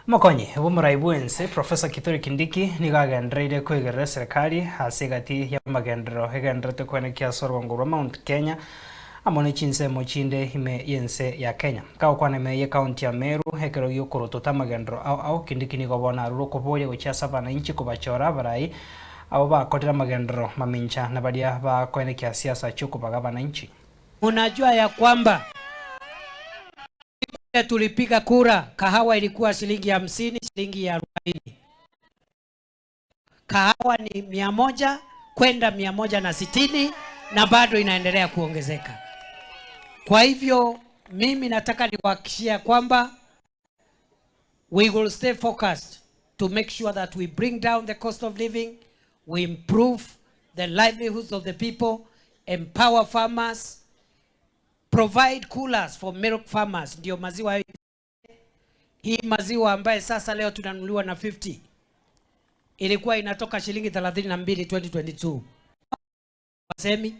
Mokonyi bumuraibu ense Professor Kithure Kindiki nigagendereire kwigerera serikali hase gati ya magendero egenderete kwenekia sorongorwa Mount Kenya amone chinsemo chinde ime yense ya Kenya kao kwaneme ye county ya Meru hekero yokorotota magendero au Kindiki nigobona aruro koboye gochasa bana inchi kubachora barai abo bakotera magendero mamincha na badia ba kwenekia siasa chuko bagabana inchi. Unajua ya kwamba tulipiga kura, kahawa ilikuwa shilingi 50, shilingi 40. Kahawa ni 100 kwenda 160 na bado inaendelea kuongezeka. Kwa hivyo mimi nataka niwahakikishia kwamba we will stay focused to make sure that we bring down the cost of living, we improve the livelihoods of the people, empower farmers, provide coolers for milk farmers. Ndio maziwa hii maziwa ambaye sasa leo tunanunuliwa na 50 ilikuwa inatoka shilingi 32 2022. Wasemi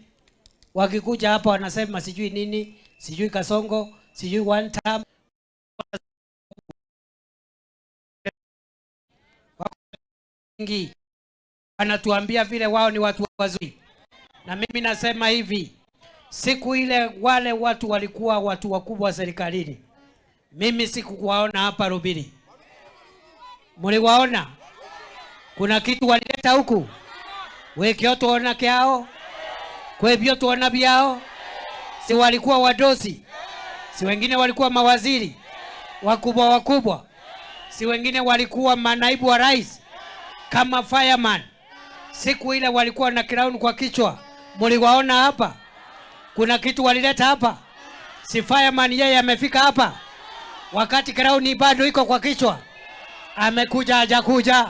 wakikuja hapa wanasema sijui nini, sijui kasongo, sijui one time. Wanatuambia vile wao ni watu wazuri, na mimi nasema hivi, siku ile wale watu walikuwa watu wakubwa serikalini, mimi sikuwaona hapa Rubiri. Mliwaona? Kuna kitu walileta huku? Wekio tuona kiao? Kwebio tuona biao? Si walikuwa wadosi? Si wengine walikuwa mawaziri wakubwa? Si wengine walikuwa manaibu wa rais kama fireman? Siku ile walikuwa na crown kwa kichwa. Mliwaona hapa? Kuna kitu walileta hapa? Si fireman yeye amefika hapa wakati crown bado iko kwa kichwa? Amekuja hajakuja?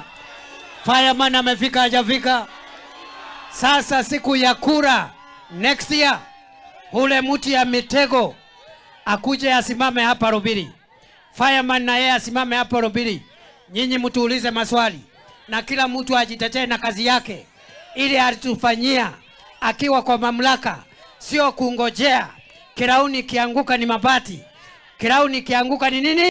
Fireman amefika hajafika? Sasa siku ya kura next year, ule mti ya mitego akuje asimame hapa Rubiri, fireman na yeye asimame hapa Rubiri. Nyinyi mtuulize maswali na kila mtu ajitetee na kazi yake ili atufanyia akiwa kwa mamlaka, sio kungojea kirauni kianguka ni mabati. Kirauni kianguka ni nini?